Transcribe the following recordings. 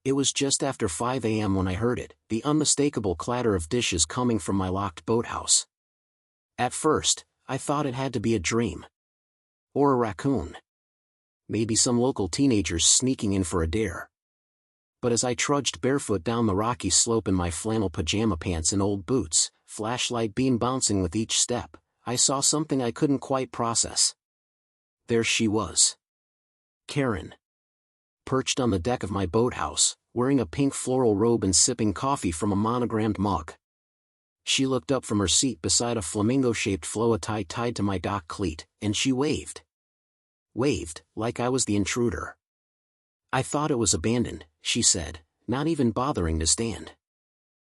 It was just after 5 a.m. when I heard it, the unmistakable clatter of dishes coming from my locked boathouse. At first, I thought it had to be a dream. Or a raccoon. Maybe some local teenagers sneaking in for a dare. But as I trudged barefoot down the rocky slope in my flannel pajama pants and old boots, flashlight beam bouncing with each step, I saw something I couldn't quite process. There she was. Karen. Perched on the deck of my boathouse, wearing a pink floral robe and sipping coffee from a monogrammed mug. She looked up from her seat beside a flamingo-shaped floa tie tied to my dock cleat, and she waved. Waved, like I was the intruder. "I thought it was abandoned," she said, not even bothering to stand.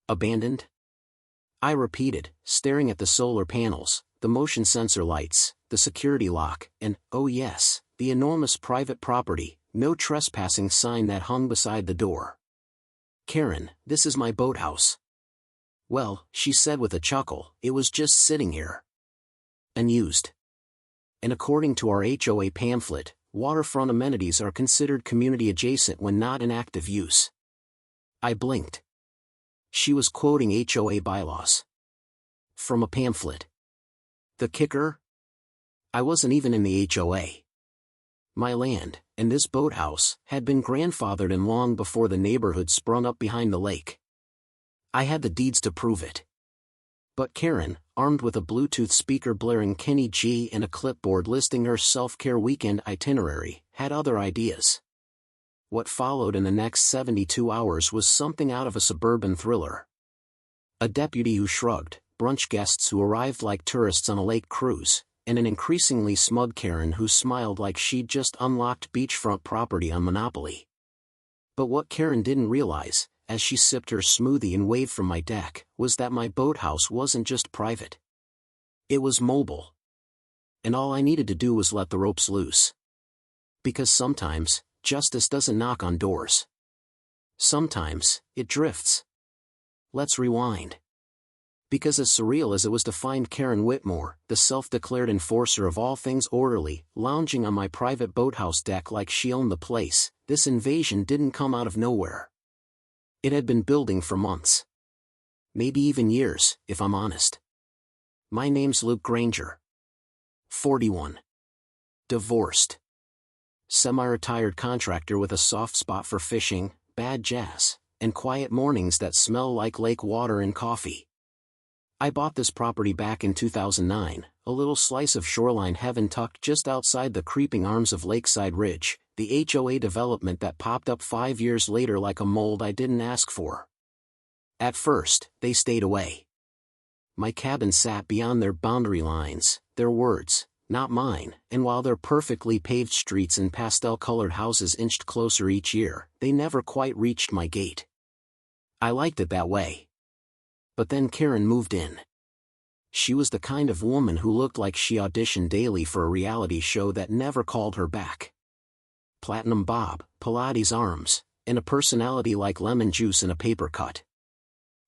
"Abandoned?" I repeated, staring at the solar panels, the motion sensor lights, the security lock, and, oh yes, the enormous private property, no trespassing sign that hung beside the door. "Karen, this is my boathouse." "Well," she said with a chuckle, "it was just sitting here. Unused. And according to our HOA pamphlet, waterfront amenities are considered community adjacent when not in active use." I blinked. She was quoting HOA bylaws. From a pamphlet. The kicker? I wasn't even in the HOA. My land, and this boathouse, had been grandfathered in long before the neighborhood sprung up behind the lake. I had the deeds to prove it. But Karen, armed with a Bluetooth speaker blaring Kenny G and a clipboard listing her self-care weekend itinerary, had other ideas. What followed in the next 72 hours was something out of a suburban thriller. A deputy who shrugged, brunch guests who arrived like tourists on a lake cruise, and an increasingly smug Karen who smiled like she'd just unlocked beachfront property on Monopoly. But what Karen didn't realize, as she sipped her smoothie and waved from my deck, was that my boathouse wasn't just private. It was mobile. And all I needed to do was let the ropes loose. Because sometimes, justice doesn't knock on doors. Sometimes, it drifts. Let's rewind. Because as surreal as it was to find Karen Whitmore, the self-declared enforcer of all things orderly, lounging on my private boathouse deck like she owned the place, this invasion didn't come out of nowhere. It had been building for months. Maybe even years, if I'm honest. My name's Luke Granger. 41. Divorced. Semi-retired contractor with a soft spot for fishing, bad jazz, and quiet mornings that smell like lake water and coffee. I bought this property back in 2009, a little slice of shoreline heaven tucked just outside the creeping arms of Lakeside Ridge, the HOA development that popped up 5 years later like a mold I didn't ask for. At first, they stayed away. My cabin sat beyond their boundary lines, their words, not mine, and while their perfectly paved streets and pastel-colored houses inched closer each year, they never quite reached my gate. I liked it that way. But then Karen moved in. She was the kind of woman who looked like she auditioned daily for a reality show that never called her back. Platinum bob, Pilates arms, and a personality like lemon juice in a paper cut.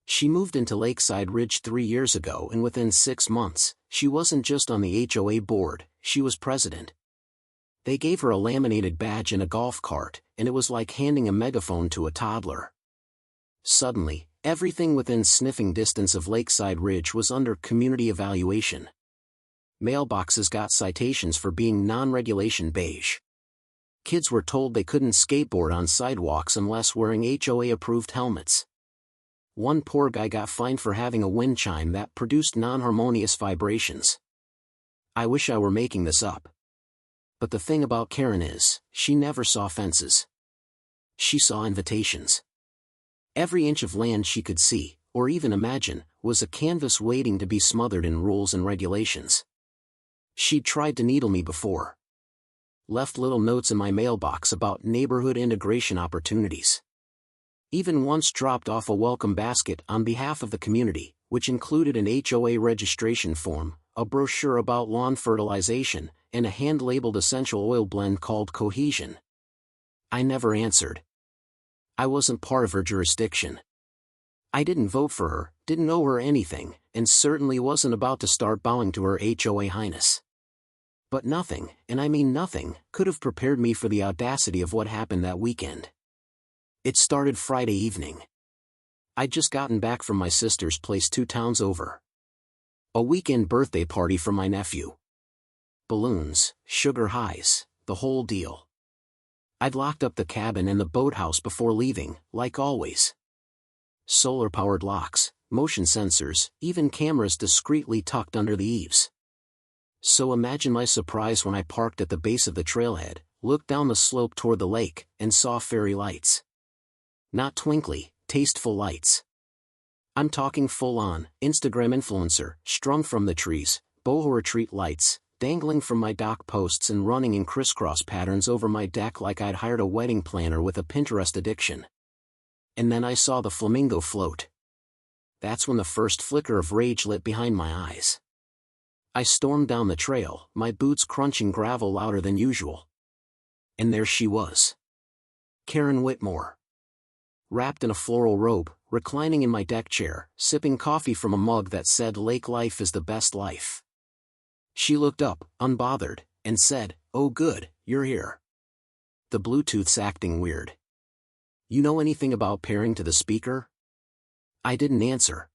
She moved into Lakeside Ridge 3 years ago, and within 6 months, she wasn't just on the HOA board, she was president. They gave her a laminated badge and a golf cart, and it was like handing a megaphone to a toddler. Suddenly, everything within sniffing distance of Lakeside Ridge was under community evaluation. Mailboxes got citations for being non-regulation beige. Kids were told they couldn't skateboard on sidewalks unless wearing HOA-approved helmets. One poor guy got fined for having a wind chime that produced non-harmonious vibrations. I wish I were making this up. But the thing about Karen is, she never saw fences. She saw invitations. Every inch of land she could see, or even imagine, was a canvas waiting to be smothered in rules and regulations. She'd tried to needle me before. Left little notes in my mailbox about neighborhood integration opportunities. Even once dropped off a welcome basket on behalf of the community, which included an HOA registration form, a brochure about lawn fertilization, and a hand-labeled essential oil blend called Cohesion. I never answered. I wasn't part of her jurisdiction. I didn't vote for her, didn't owe her anything, and certainly wasn't about to start bowing to her HOA highness. But nothing, and I mean nothing, could have prepared me for the audacity of what happened that weekend. It started Friday evening. I'd just gotten back from my sister's place 2 towns over. A weekend birthday party for my nephew. Balloons, sugar highs, the whole deal. I'd locked up the cabin and the boathouse before leaving, like always. Solar-powered locks, motion sensors, even cameras discreetly tucked under the eaves. So imagine my surprise when I parked at the base of the trailhead, looked down the slope toward the lake, and saw fairy lights. Not twinkly, tasteful lights. I'm talking full-on, Instagram influencer, strung from the trees, boho retreat lights, dangling from my dock posts and running in crisscross patterns over my deck like I'd hired a wedding planner with a Pinterest addiction. And then I saw the flamingo float. That's when the first flicker of rage lit behind my eyes. I stormed down the trail, my boots crunching gravel louder than usual. And there she was. Karen Whitmore. Wrapped in a floral robe, reclining in my deck chair, sipping coffee from a mug that said "Lake life is the best life." She looked up, unbothered, and said, "Oh good, you're here." The Bluetooth's acting weird. "You know anything about pairing to the speaker?" I didn't answer.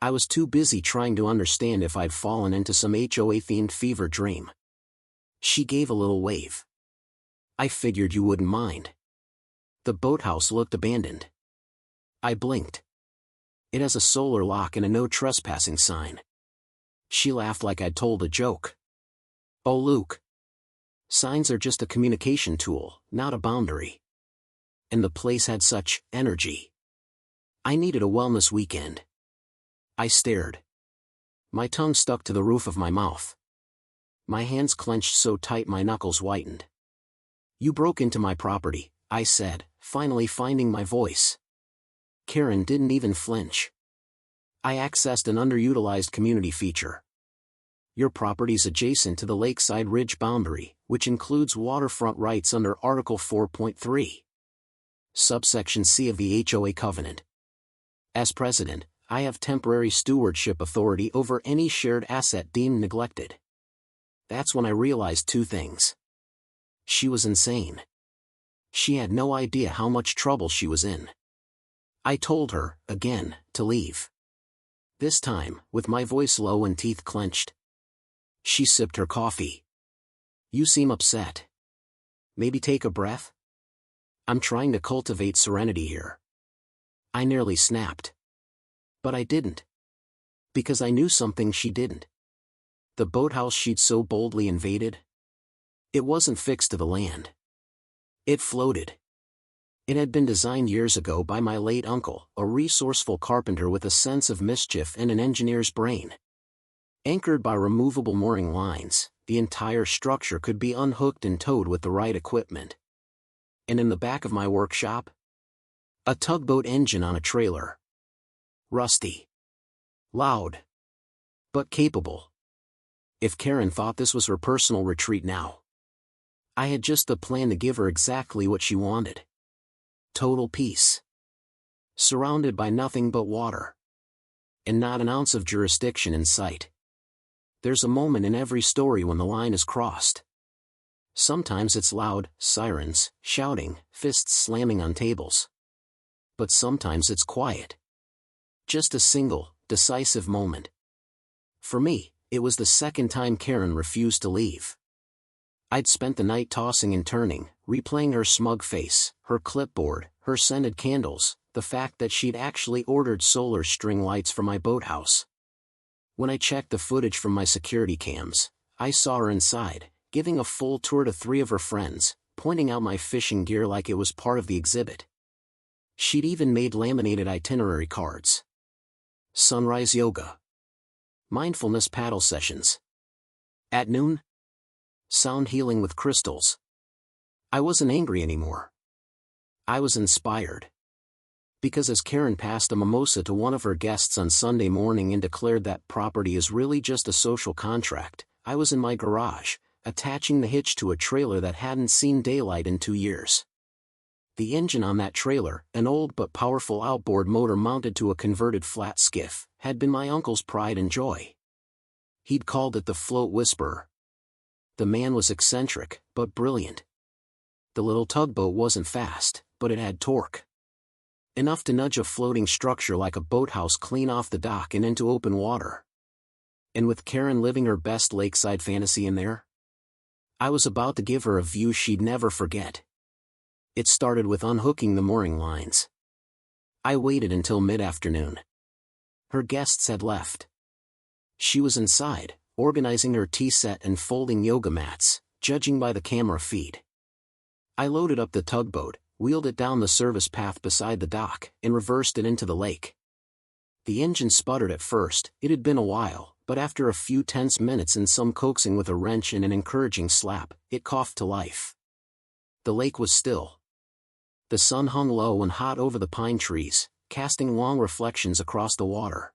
I was too busy trying to understand if I'd fallen into some HOA-themed fever dream. She gave a little wave. "I figured you wouldn't mind." The boathouse looked abandoned. I blinked. "It has a solar lock and a no trespassing sign." She laughed like I'd told a joke. "Oh Luke. Signs are just a communication tool, not a boundary." And the place had such energy. I needed a wellness weekend. I stared. My tongue stuck to the roof of my mouth. My hands clenched so tight my knuckles whitened. "You broke into my property," I said, finally finding my voice. Karen didn't even flinch. "I accessed an underutilized community feature. Your property's adjacent to the lakeside ridge boundary, which includes waterfront rights under Article 4.3. Subsection C of the HOA Covenant. As president, I have temporary stewardship authority over any shared asset deemed neglected." That's when I realized 2 things. She was insane. She had no idea how much trouble she was in. I told her, again, to leave. This time, with my voice low and teeth clenched. She sipped her coffee. "You seem upset. Maybe take a breath?" "I'm trying to cultivate serenity here." I nearly snapped. But I didn't. Because I knew something she didn't. The boathouse she'd so boldly invaded? It wasn't fixed to the land. It floated. It had been designed years ago by my late uncle, a resourceful carpenter with a sense of mischief and an engineer's brain. Anchored by removable mooring lines, the entire structure could be unhooked and towed with the right equipment. And in the back of my workshop? A tugboat engine on a trailer. Rusty. Loud. But capable. If Karen thought this was her personal retreat now, I had just the plan to give her exactly what she wanted. Total peace. Surrounded by nothing but water. And not an ounce of jurisdiction in sight. There's a moment in every story when the line is crossed. Sometimes it's loud, sirens, shouting, fists slamming on tables. But sometimes it's quiet. Just a single, decisive moment. For me, it was the second time Karen refused to leave. I'd spent the night tossing and turning, replaying her smug face, her clipboard, her scented candles, the fact that she'd actually ordered solar string lights for my boathouse. When I checked the footage from my security cams, I saw her inside, giving a full tour to 3 of her friends, pointing out my fishing gear like it was part of the exhibit. She'd even made laminated itinerary cards. Sunrise yoga. Mindfulness paddle sessions. At noon? Sound healing with crystals. I wasn't angry anymore. I was inspired. Because as Karen passed a mimosa to one of her guests on Sunday morning and declared that property is really just a social contract, I was in my garage, attaching the hitch to a trailer that hadn't seen daylight in 2 years. The engine on that trailer, an old but powerful outboard motor mounted to a converted flat skiff, had been my uncle's pride and joy. He'd called it the Float Whisperer. The man was eccentric, but brilliant. The little tugboat wasn't fast, but it had torque. Enough to nudge a floating structure like a boathouse clean off the dock and into open water. And with Karen living her best lakeside fantasy in there, I was about to give her a view she'd never forget. It started with unhooking the mooring lines. I waited until mid-afternoon. Her guests had left. She was inside, organizing her tea set and folding yoga mats, judging by the camera feed. I loaded up the tugboat, wheeled it down the service path beside the dock, and reversed it into the lake. The engine sputtered at first. It had been a while, but after a few tense minutes and some coaxing with a wrench and an encouraging slap, it coughed to life. The lake was still. The sun hung low and hot over the pine trees, casting long reflections across the water.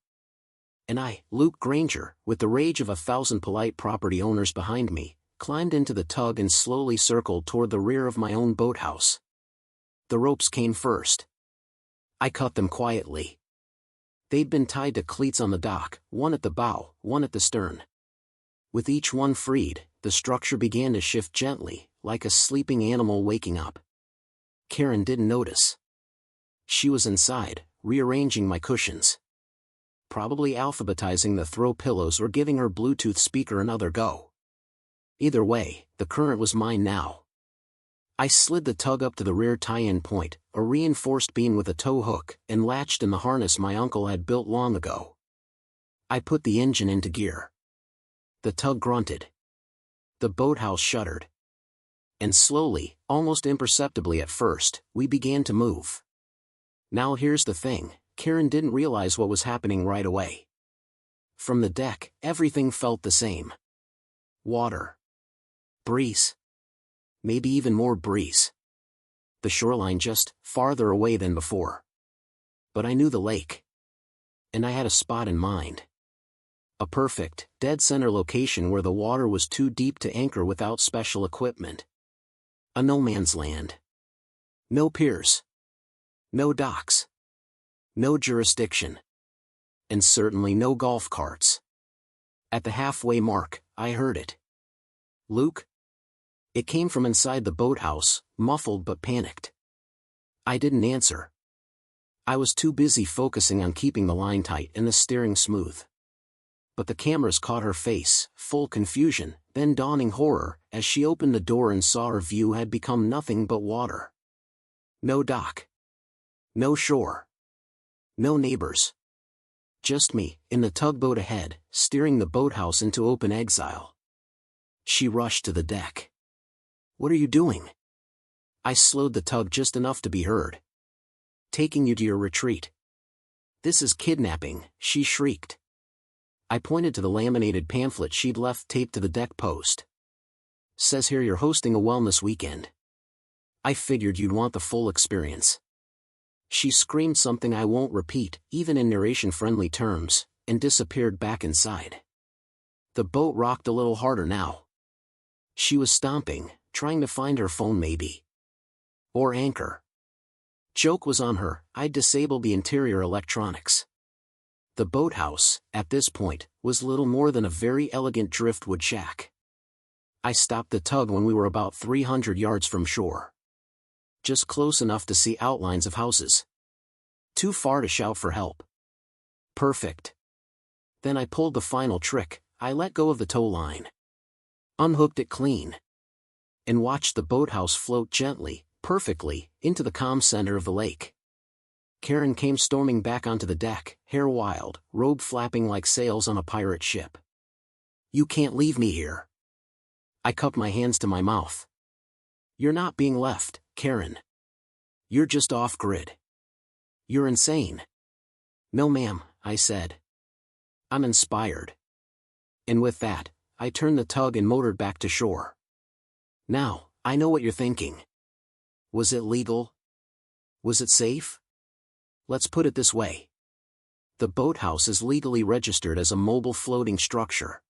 And I, Luke Granger, with the rage of 1,000 polite property owners behind me, climbed into the tug and slowly circled toward the rear of my own boathouse. The ropes came first. I cut them quietly. They'd been tied to cleats on the dock, one at the bow, one at the stern. With each one freed, the structure began to shift gently, like a sleeping animal waking up. Karen didn't notice. She was inside, rearranging my cushions. Probably alphabetizing the throw pillows or giving her Bluetooth speaker another go. Either way, the current was mine now. I slid the tug up to the rear tie-in point, a reinforced beam with a tow hook, and latched in the harness my uncle had built long ago. I put the engine into gear. The tug grunted. The boathouse shuddered. And slowly, almost imperceptibly at first, we began to move. Now here's the thing, Karen didn't realize what was happening right away. From the deck, everything felt the same. Water. Breeze. Maybe even more breeze. The shoreline just farther away than before. But I knew the lake. And I had a spot in mind. A perfect, dead-center location where the water was too deep to anchor without special equipment. A no-man's land. No piers. No docks. No jurisdiction. And certainly no golf carts. At the halfway mark, I heard it. "Luke?" It came from inside the boathouse, muffled but panicked. I didn't answer. I was too busy focusing on keeping the line tight and the steering smooth. But the cameras caught her face, full confusion, then dawning horror, as she opened the door and saw her view had become nothing but water. No dock. No shore. No neighbors. Just me, in the tugboat ahead, steering the boathouse into open exile. She rushed to the deck. "What are you doing?" I slowed the tug just enough to be heard. "Taking you to your retreat." "This is kidnapping," she shrieked. I pointed to the laminated pamphlet she'd left taped to the deck post. "Says here you're hosting a wellness weekend. I figured you'd want the full experience." She screamed something I won't repeat, even in narration-friendly terms, and disappeared back inside. The boat rocked a little harder now. She was stomping, trying to find her phone maybe. Or anchor. Joke was on her, I'd disabled the interior electronics. The boathouse, at this point, was little more than a very elegant driftwood shack. I stopped the tug when we were about 300 yards from shore. Just close enough to see outlines of houses. Too far to shout for help. Perfect. Then I pulled the final trick, I let go of the tow line. Unhooked it clean. And watched the boathouse float gently, perfectly, into the calm center of the lake. Karen came storming back onto the deck, hair wild, robe flapping like sails on a pirate ship. "You can't leave me here." I cupped my hands to my mouth. "You're not being left, Karen. You're just off-grid. You're insane." "No ma'am," I said. "I'm inspired." And with that, I turned the tug and motored back to shore. Now, I know what you're thinking. Was it legal? Was it safe? Let's put it this way. The boathouse is legally registered as a mobile floating structure.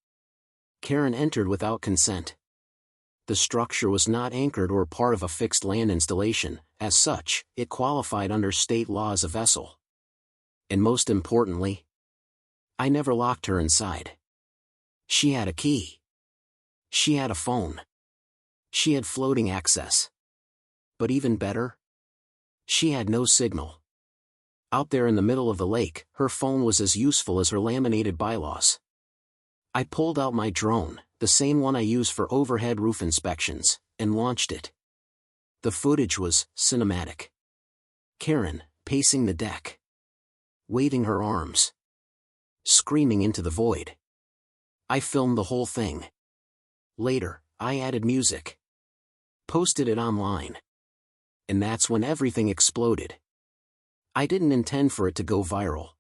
Karen entered without consent. The structure was not anchored or part of a fixed land installation. As such, it qualified under state law as a vessel. And most importantly, I never locked her inside. She had a key. She had a phone. She had floating access. But even better, She had no signal. Out there in the middle of the lake, her phone was as useful as her laminated bylaws. I pulled out my drone, the same one I use for overhead roof inspections, and launched it. The footage was cinematic. Karen, pacing the deck. Waving her arms. Screaming into the void. I filmed the whole thing. Later, I added music. Posted it online. And that's when everything exploded. I didn't intend for it to go viral.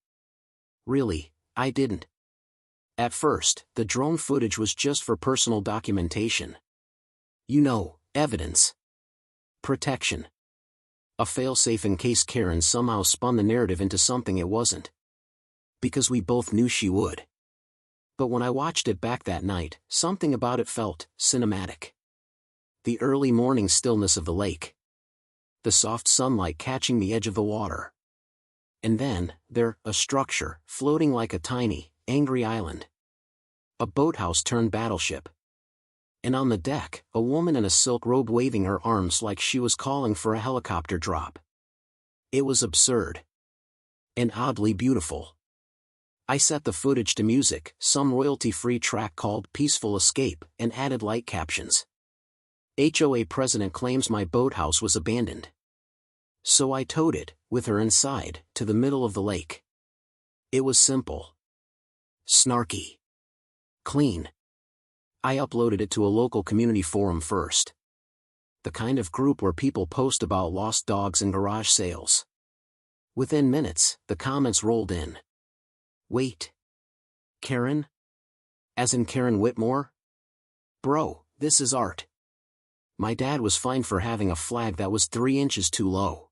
Really, I didn't. At first, the drone footage was just for personal documentation. You know, evidence. Protection. A failsafe in case Karen somehow spun the narrative into something it wasn't. Because we both knew she would. But when I watched it back that night, something about it felt cinematic. The early morning stillness of the lake. The soft sunlight catching the edge of the water. And then, there, a structure, floating like a tiny, angry island. A boathouse turned battleship. And on the deck, a woman in a silk robe waving her arms like she was calling for a helicopter drop. It was absurd. And oddly beautiful. I set the footage to music, some royalty-free track called Peaceful Escape, and added light captions. HOA president claims my boathouse was abandoned. So I towed it, with her inside, to the middle of the lake. It was simple. Snarky. Clean. I uploaded it to a local community forum first. The kind of group where people post about lost dogs and garage sales. Within minutes, the comments rolled in. Wait. Karen? As in Karen Whitmore? Bro, this is art. My dad was fined for having a flag that was 3 inches too low.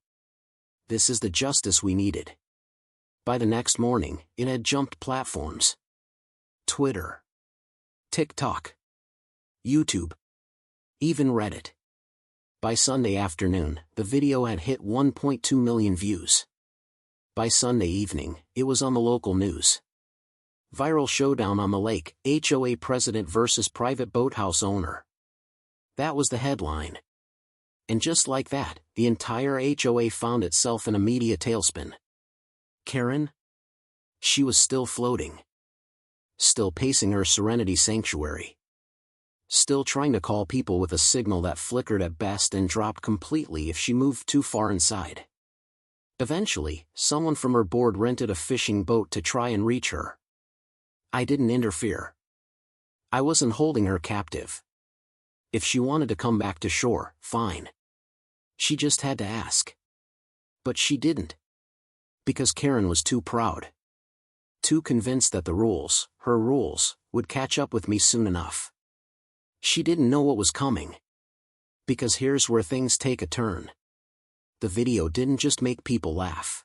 This is the justice we needed. By the next morning, it had jumped platforms. Twitter. TikTok. YouTube. Even Reddit. By Sunday afternoon, the video had hit 1.2 million views. By Sunday evening, it was on the local news. Viral showdown on the lake, HOA president versus private boathouse owner. That was the headline. And just like that, the entire HOA found itself in a media tailspin. Karen? She was still floating. Still pacing her serenity sanctuary. Still trying to call people with a signal that flickered at best and dropped completely if she moved too far inside. Eventually, someone from her board rented a fishing boat to try and reach her. I didn't interfere. I wasn't holding her captive. If she wanted to come back to shore, fine. She just had to ask. But she didn't. Because Karen was too proud. Too convinced that the rules, her rules, would catch up with me soon enough. She didn't know what was coming. Because here's where things take a turn. The video didn't just make people laugh.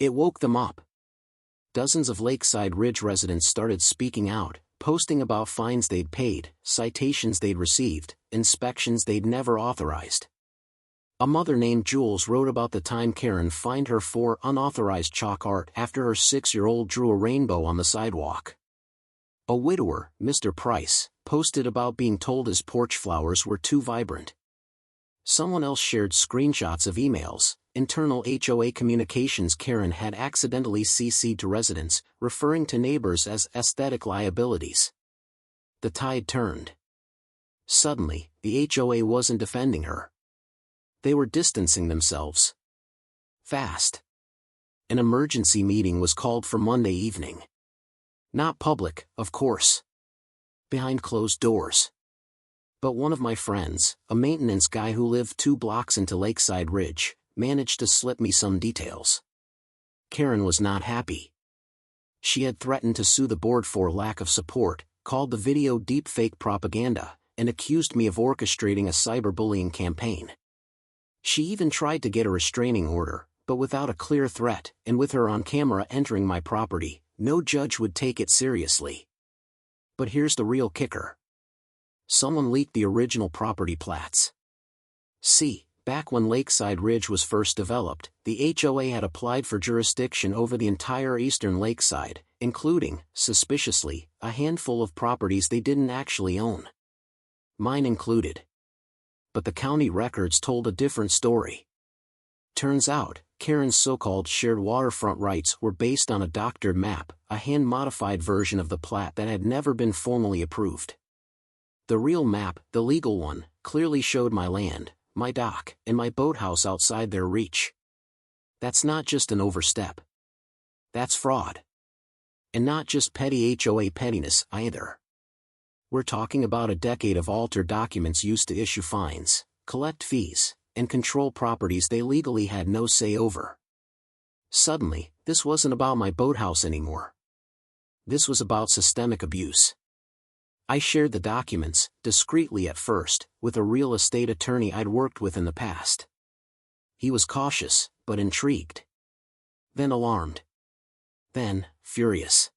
It woke them up. Dozens of Lakeside Ridge residents started speaking out, posting about fines they'd paid, citations they'd received, inspections they'd never authorized. A mother named Jules wrote about the time Karen fined her for unauthorized chalk art after her 6-year-old drew a rainbow on the sidewalk. A widower, Mr. Price, posted about being told his porch flowers were too vibrant. Someone else shared screenshots of emails, internal HOA communications Karen had accidentally CC'd to residents, referring to neighbors as aesthetic liabilities. The tide turned. Suddenly, the HOA wasn't defending her. They were distancing themselves. Fast. An emergency meeting was called for Monday evening. Not public, of course. Behind closed doors. But one of my friends, a maintenance guy who lived 2 blocks into Lakeside Ridge, managed to slip me some details. Karen was not happy. She had threatened to sue the board for lack of support, called the video deepfake propaganda, and accused me of orchestrating a cyberbullying campaign. She even tried to get a restraining order, but without a clear threat, and with her on camera entering my property, no judge would take it seriously. But here's the real kicker. Someone leaked the original property plats. See, back when Lakeside Ridge was first developed, the HOA had applied for jurisdiction over the entire eastern lakeside, including, suspiciously, a handful of properties they didn't actually own. Mine included. But the county records told a different story. Turns out, Karen's so-called shared waterfront rights were based on a doctored map, a hand-modified version of the plat that had never been formally approved. The real map, the legal one, clearly showed my land, my dock, and my boathouse outside their reach. That's not just an overstep. That's fraud. And not just petty HOA pettiness, either. We're talking about a decade of altered documents used to issue fines, collect fees, and control properties they legally had no say over. Suddenly, this wasn't about my boathouse anymore. This was about systemic abuse. I shared the documents, discreetly at first, with a real estate attorney I'd worked with in the past. He was cautious, but intrigued. Then alarmed. Then, furious.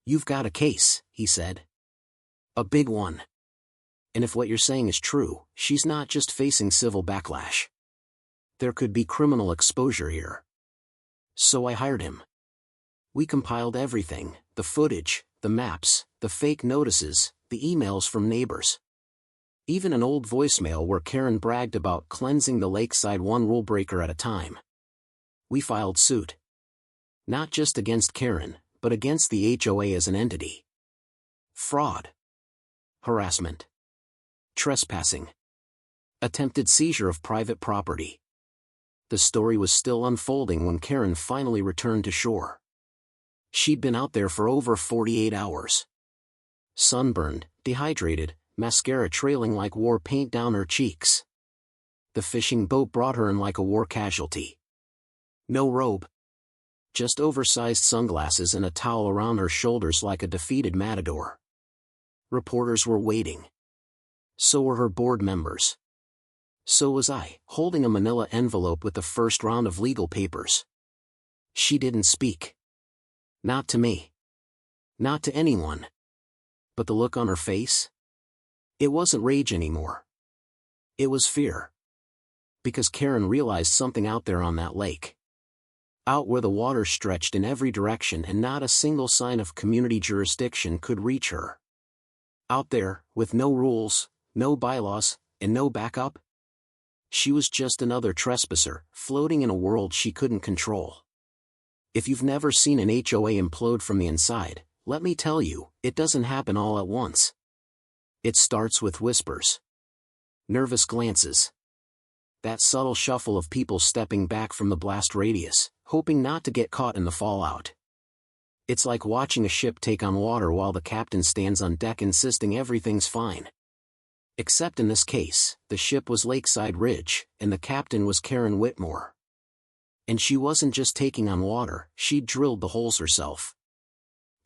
"You've got a case," he said. "A big one. And if what you're saying is true, she's not just facing civil backlash. There could be criminal exposure here." So I hired him. We compiled everything, the footage, the maps, the fake notices, the emails from neighbors. Even an old voicemail where Karen bragged about cleansing the lakeside one rule breaker at a time. We filed suit. Not just against Karen, but against the HOA as an entity. Fraud. Harassment. Trespassing. Attempted seizure of private property. The story was still unfolding when Karen finally returned to shore. She'd been out there for over 48 hours. Sunburned, dehydrated, mascara trailing like war paint down her cheeks. The fishing boat brought her in like a war casualty. No robe. Just oversized sunglasses and a towel around her shoulders like a defeated matador. Reporters were waiting. So were her board members. So was I, holding a manila envelope with the first round of legal papers. She didn't speak. Not to me. Not to anyone. But the look on her face? It wasn't rage anymore. It was fear. Because Karen realized something out there on that lake. Out where the water stretched in every direction and not a single sign of community jurisdiction could reach her. Out there, with no rules, no bylaws, and no backup. She was just another trespasser, floating in a world she couldn't control. If you've never seen an HOA implode from the inside, let me tell you, it doesn't happen all at once. It starts with whispers. Nervous glances. That subtle shuffle of people stepping back from the blast radius, hoping not to get caught in the fallout. It's like watching a ship take on water while the captain stands on deck insisting everything's fine. Except in this case, the ship was Lakeside Ridge, and the captain was Karen Whitmore. And she wasn't just taking on water, she'd drilled the holes herself.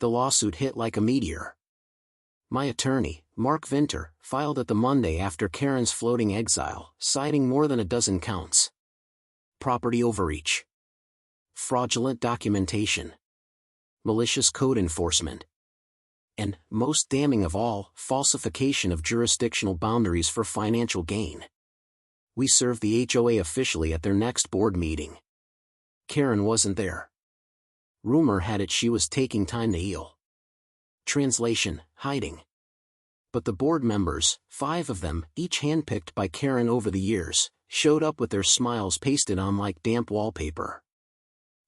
The lawsuit hit like a meteor. My attorney, Mark Vinter, filed it the Monday after Karen's floating exile, citing more than a dozen counts. Property overreach. Fraudulent documentation. Malicious code enforcement. And, most damning of all, falsification of jurisdictional boundaries for financial gain. We served the HOA officially at their next board meeting. Karen wasn't there. Rumor had it she was taking time to heal. Translation, hiding. But the board members, 5 of them, each handpicked by Karen over the years, showed up with their smiles pasted on like damp wallpaper.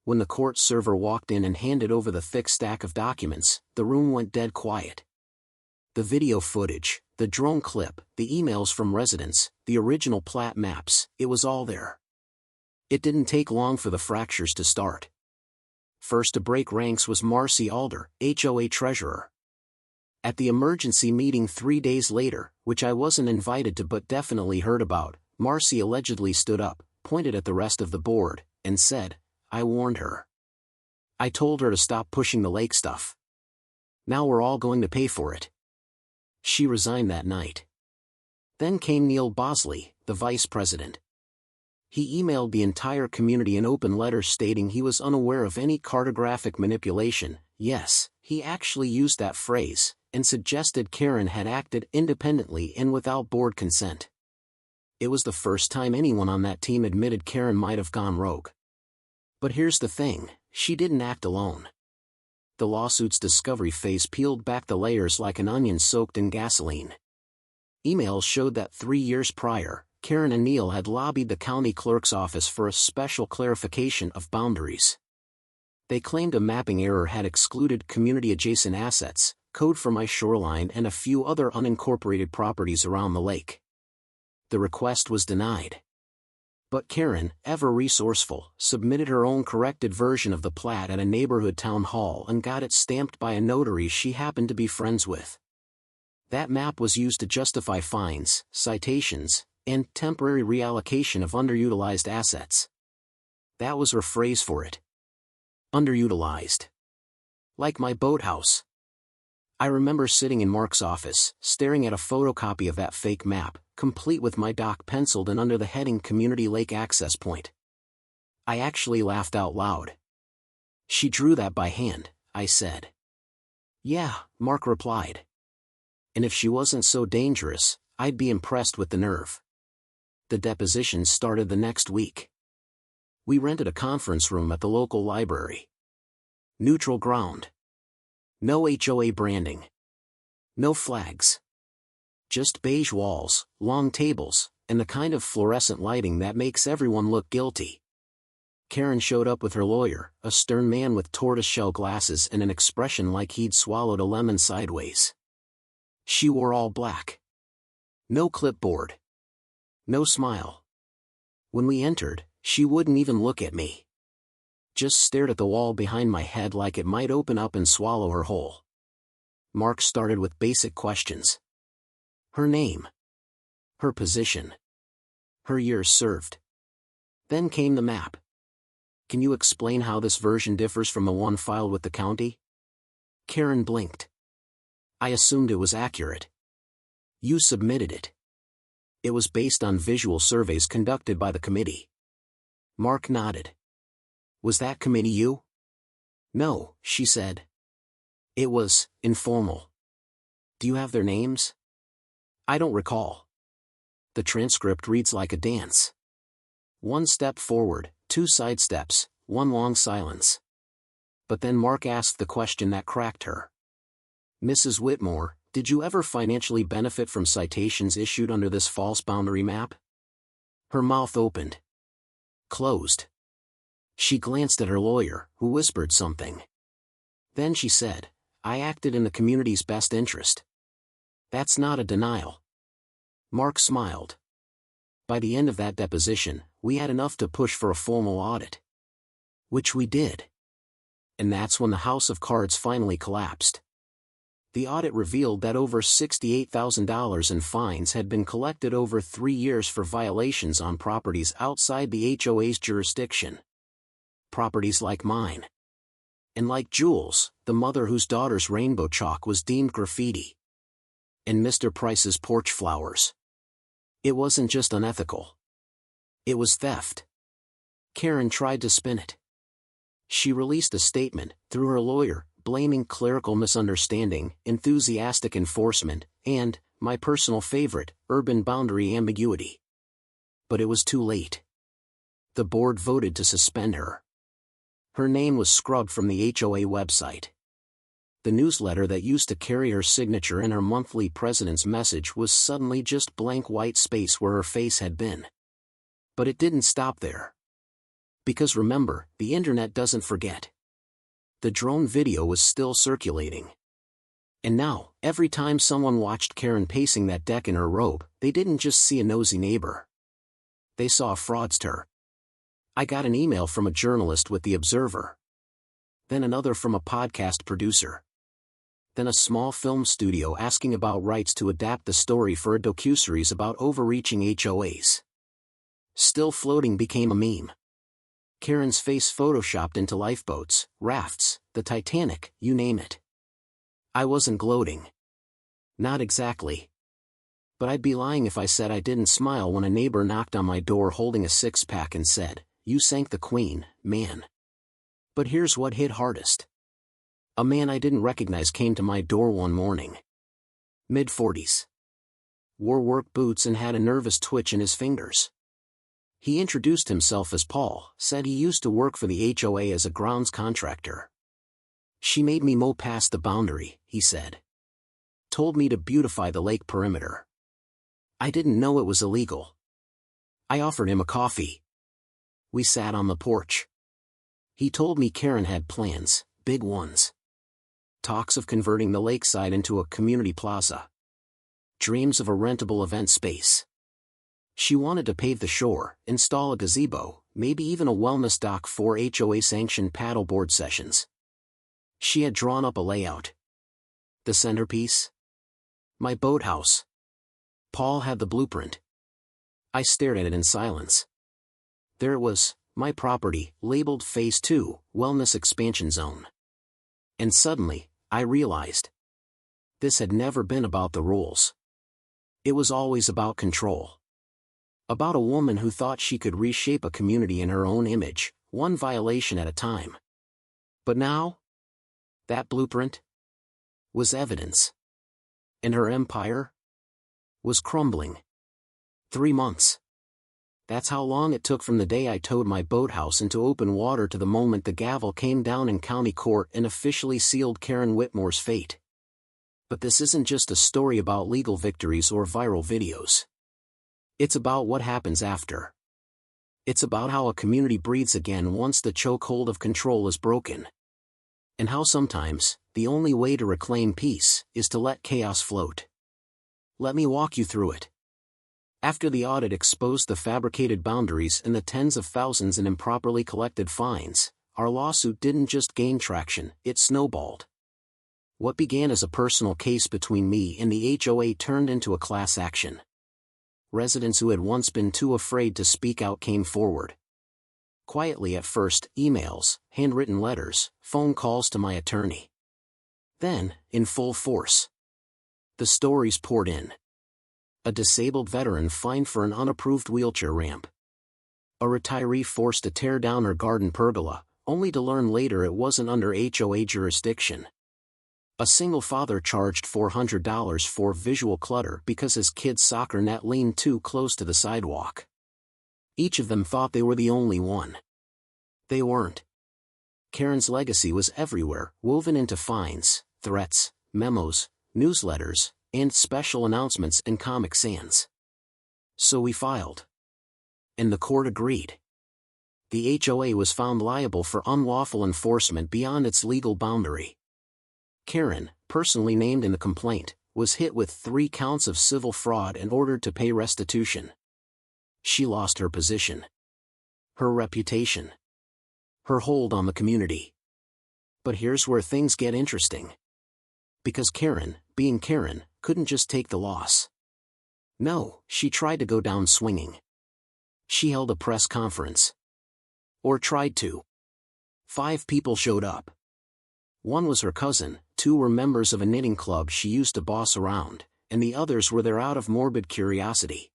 When the court server walked in and handed over the thick stack of documents, the room went dead quiet. The video footage, the drone clip, the emails from residents, the original plat maps, it was all there. It didn't take long for the fractures to start. First to break ranks was Marcy Alder, HOA treasurer. At the emergency meeting 3 days later, which I wasn't invited to but definitely heard about, Marcy allegedly stood up, pointed at the rest of the board, and said, "I warned her. I told her to stop pushing the lake stuff. Now we're all going to pay for it." She resigned that night. Then came Neil Bosley, the vice president. He emailed the entire community an open letter stating he was unaware of any cartographic manipulation. Yes, he actually used that phrase, and suggested Karen had acted independently and without board consent. It was the first time anyone on that team admitted Karen might have gone rogue. But here's the thing, she didn't act alone. The lawsuit's discovery phase peeled back the layers like an onion soaked in gasoline. Emails showed that 3 years prior, Karen and Neil had lobbied the county clerk's office for a special clarification of boundaries. They claimed a mapping error had excluded community-adjacent assets, code for my shoreline and a few other unincorporated properties around the lake. The request was denied. But Karen, ever resourceful, submitted her own corrected version of the plat at a neighborhood town hall and got it stamped by a notary she happened to be friends with. That map was used to justify fines, citations, and temporary reallocation of underutilized assets. That was her phrase for it. Underutilized. Like my boathouse. I remember sitting in Mark's office, staring at a photocopy of that fake map, complete with my dock penciled and under the heading Community Lake Access Point. I actually laughed out loud. "She drew that by hand," I said. "Yeah," Mark replied. "And if she wasn't so dangerous, I'd be impressed with the nerve." The deposition started the next week. We rented a conference room at the local library. Neutral ground. No HOA branding. No flags. Just beige walls, long tables, and the kind of fluorescent lighting that makes everyone look guilty. Karen showed up with her lawyer, a stern man with tortoiseshell glasses and an expression like he'd swallowed a lemon sideways. She wore all black. No clipboard. No smile. When we entered, she wouldn't even look at me. Just stared at the wall behind my head like it might open up and swallow her whole. Mark started with basic questions. Her name. Her position. Her years served. Then came the map. "Can you explain how this version differs from the one filed with the county?" Karen blinked. "I assumed it was accurate." "You submitted it." "It was based on visual surveys conducted by the committee." Mark nodded. "Was that committee you?" "No," she said. "It was informal." "Do you have their names?" "I don't recall." The transcript reads like a dance. 1 step forward, 2 side steps, 1 long silence. But then Mark asked the question that cracked her. "Mrs. Whitmore, did you ever financially benefit from citations issued under this false boundary map?" Her mouth opened. Closed. She glanced at her lawyer, who whispered something. Then she said, "I acted in the community's best interest." "That's not a denial." Mark smiled. By the end of that deposition, we had enough to push for a formal audit. Which we did. And that's when the house of cards finally collapsed. The audit revealed that over $68,000 in fines had been collected over 3 years for violations on properties outside the HOA's jurisdiction. Properties like mine. And like Jules, the mother whose daughter's rainbow chalk was deemed graffiti. And Mr. Price's porch flowers. It wasn't just unethical. It was theft. Karen tried to spin it. She released a statement, through her lawyer, blaming clerical misunderstanding, enthusiastic enforcement, and, my personal favorite, urban boundary ambiguity. But it was too late. The board voted to suspend her. Her name was scrubbed from the HOA website. The newsletter that used to carry her signature and her monthly president's message was suddenly just blank white space where her face had been. But it didn't stop there. Because remember, the internet doesn't forget. The drone video was still circulating. And now, every time someone watched Karen pacing that deck in her robe, they didn't just see a nosy neighbor. They saw a fraudster. I got an email from a journalist with the Observer. Then another from a podcast producer. Then a small film studio asking about rights to adapt the story for a docuseries about overreaching HOAs. Still floating became a meme. Karen's face photoshopped into lifeboats, rafts, the Titanic, you name it. I wasn't gloating. Not exactly. But I'd be lying if I said I didn't smile when a neighbor knocked on my door holding a 6-pack and said, "You sank the Queen, man." But here's what hit hardest. A man I didn't recognize came to my door one morning. Mid-40s. Wore work boots and had a nervous twitch in his fingers. He introduced himself as Paul, said he used to work for the HOA as a grounds contractor. "She made me mow past the boundary," he said. "Told me to beautify the lake perimeter. I didn't know it was illegal. I offered him a coffee. We sat on the porch. He told me Karen had plans, big ones. Talks of converting the lakeside into a community plaza. Dreams of a rentable event space. She wanted to pave the shore, install a gazebo, maybe even a wellness dock for HOA-sanctioned paddleboard sessions. She had drawn up a layout. The centerpiece? My boathouse. Paul had the blueprint. I stared at it in silence. There it was, my property, labeled Phase 2, Wellness Expansion Zone. And suddenly, I realized. This had never been about the rules. It was always about control. About a woman who thought she could reshape a community in her own image, one violation at a time. But now? That blueprint? Was evidence. And her empire? Was crumbling. 3 months. That's how long it took from the day I towed my boathouse into open water to the moment the gavel came down in county court and officially sealed Karen Whitmore's fate. But this isn't just a story about legal victories or viral videos. It's about what happens after. It's about how a community breathes again once the chokehold of control is broken. And how sometimes, the only way to reclaim peace is to let chaos float. Let me walk you through it. After the audit exposed the fabricated boundaries and the tens of thousands in improperly collected fines, our lawsuit didn't just gain traction, it snowballed. What began as a personal case between me and the HOA turned into a class action. Residents who had once been too afraid to speak out came forward. Quietly at first, emails, handwritten letters, phone calls to my attorney. Then, in full force. The stories poured in. A disabled veteran fined for an unapproved wheelchair ramp. A retiree forced to tear down her garden pergola, only to learn later it wasn't under HOA jurisdiction. A single father charged $400 for visual clutter because his kid's soccer net leaned too close to the sidewalk. Each of them thought they were the only one. They weren't. Karen's legacy was everywhere, woven into fines, threats, memos, newsletters, and special announcements and Comic Sans. So we filed. And the court agreed. The HOA was found liable for unlawful enforcement beyond its legal boundary. Karen, personally named in the complaint, was hit with 3 counts of civil fraud and ordered to pay restitution. She lost her position. Her reputation. Her hold on the community. But here's where things get interesting. Because Karen, being Karen, couldn't just take the loss. No, she tried to go down swinging. She held a press conference. Or tried to. 5 people showed up. 1 was her cousin, 2 were members of a knitting club she used to boss around, and the others were there out of morbid curiosity.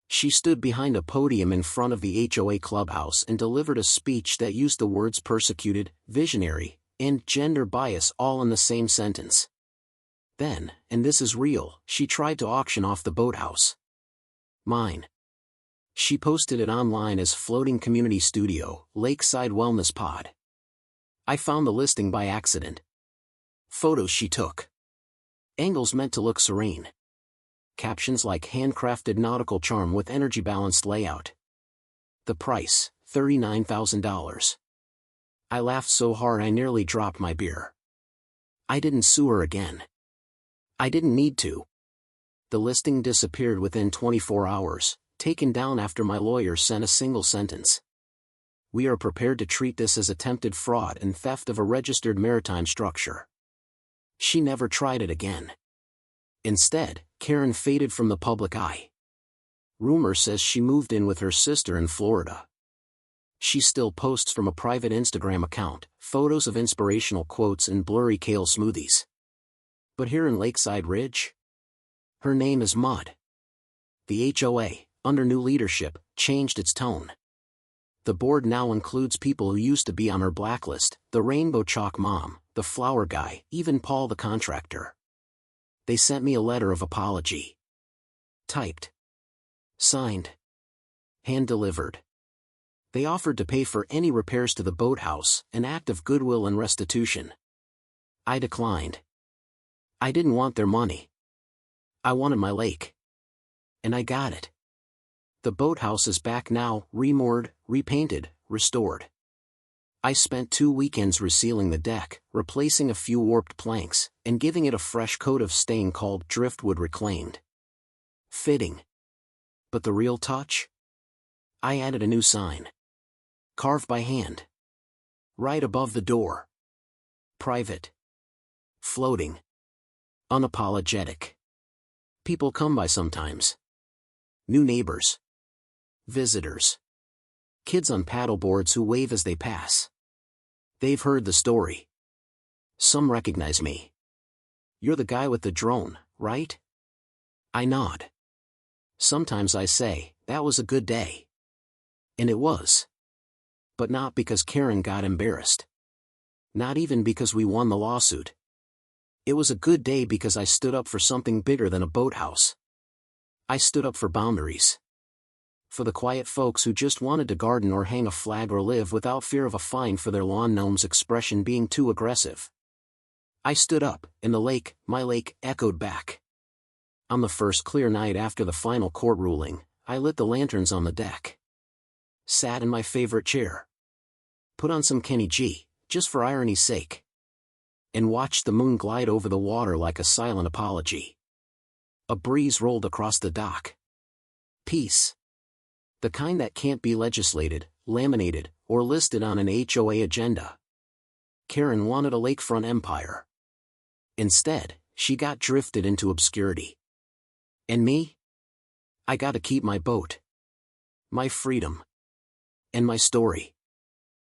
She stood behind a podium in front of the HOA clubhouse and delivered a speech that used the words persecuted, visionary, and gender bias all in the same sentence. Then, and this is real, she tried to auction off the boathouse. Mine. She posted it online as Floating Community Studio, Lakeside Wellness Pod. I found the listing by accident. Photos she took. Angles meant to look serene. Captions like handcrafted nautical charm with energy-balanced layout. The price, $39,000. I laughed so hard I nearly dropped my beer. I didn't sue her again. I didn't need to. The listing disappeared within 24 hours, taken down after my lawyer sent a single sentence. We are prepared to treat this as attempted fraud and theft of a registered maritime structure. She never tried it again. Instead, Karen faded from the public eye. Rumor says she moved in with her sister in Florida. She still posts from a private Instagram account, photos of inspirational quotes and blurry kale smoothies. But here in Lakeside Ridge? Her name is mud. The HOA, under new leadership, changed its tone. The board now includes people who used to be on her blacklist, the Rainbow Chalk Mom, the Flower Guy, even Paul the contractor. They sent me a letter of apology. Typed. Signed. Hand-delivered. They offered to pay for any repairs to the boathouse, an act of goodwill and restitution. I declined. I didn't want their money. I wanted my lake. And I got it. The boathouse is back now, remoored, repainted, restored. I spent 2 weekends resealing the deck, replacing a few warped planks, and giving it a fresh coat of stain called driftwood reclaimed. Fitting. But the real touch? I added a new sign. Carved by hand. Right above the door. Private. Floating. Unapologetic. People come by sometimes. New neighbors. Visitors. Kids on paddleboards who wave as they pass. They've heard the story. Some recognize me. You're the guy with the drone, right? I nod. Sometimes I say, that was a good day. And it was. But not because Karen got embarrassed. Not even because we won the lawsuit. It was a good day because I stood up for something bigger than a boathouse. I stood up for boundaries. For the quiet folks who just wanted to garden or hang a flag or live without fear of a fine for their lawn gnome's expression being too aggressive. I stood up, and the lake, my lake, echoed back. On the first clear night after the final court ruling, I lit the lanterns on the deck. Sat in my favorite chair. Put on some Kenny G, just for irony's sake. And watched the moon glide over the water like a silent apology. A breeze rolled across the dock. Peace. The kind that can't be legislated, laminated, or listed on an HOA agenda. Karen wanted a lakefront empire. Instead, she got drifted into obscurity. And me? I got to keep my boat. My freedom. And my story.